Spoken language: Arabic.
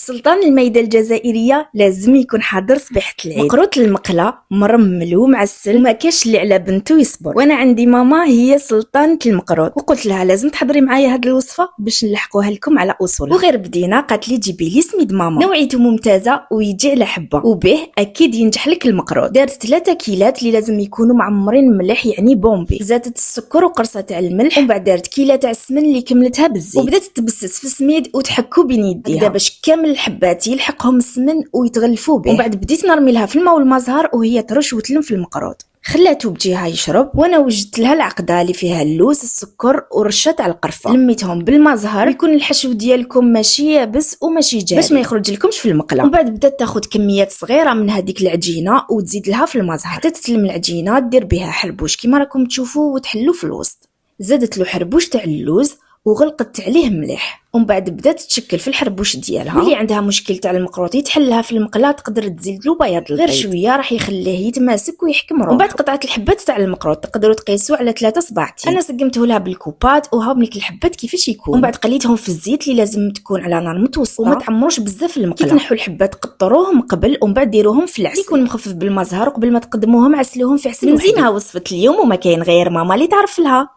سلطان الميدة الجزائرية لازم يكون حاضر صبيحة العيد. مقروط المقلة مرمل ومعسل وما كاش اللي على بنته يصبر. وانا عندي ماما هي سلطانة المقروط وقلت لها لازم تحضري معايا هاد الوصفة باش نلحقوها لكم على اصولها. وغير بدينا قالت لي جيبي لي سميد ماما، نوعيته ممتازة ويجي على حبة وبه اكيد ينجح لك المقروط. دارت 3 كيلات اللي لازم يكونوا معمرين ملح يعني بومبي، زادت السكر وقرصة تاع الملح، ومن بعد دارت كيلة تاع السمن اللي كملتها بالزيت وبدات تبسس في السميد وتحكو بين يديها باش كامل الحبات يلحقهم السمن ويتغلفوا به. ومن بعد بديت نرمي لها في الماء والمزهر وهي ترش وتلم في المقروط. خلاتو بجهه يشرب وانا وجدت لها العقده اللي فيها اللوز السكر ورشه تاع القرفه، لميتهم بالمزهر. يكون الحشو ديالكم ماشي يابس وماشي جاف باش ما يخرج لكمش في المقله. ومن بعد بدات تاخذ كميات صغيره من هذيك العجينه وتزيد لها في المزهر حتى تتلم العجينه، دير بها حربوش كيما راكم تشوفوا وتحلو في الوسط. زادت له حربوش تاع اللوز وغلقت عليه ملح، ومن بعد بدات تشكل في الحربوش ديالها. واللي عندها مشكل تاع المقروط يتحلها في المقله، تقدر تزيد له بياض البيض غير شويه راح يخليه يتماسك ويحكم روحه. ومن بعد قطعه الحبات تاع المقروط تقدروا تقيسوا على 3 صباعتين. انا سقمته لها بالكوبات وهاهم لك الحبات كيفاش يكون. ومن بعد قليتهم في الزيت اللي لازم تكون على نار متوسطه وما تعمروش بزاف المقله. كي تنحوا الحبات قطروهم قبل ومن بعد ديروهم في العسل يكون مخفف بالمزهر، وقبل ما تقدموهم عسلوهم في عسل. زينها وصفه اليوم وما كاين غير ماما اللي تعرف لها.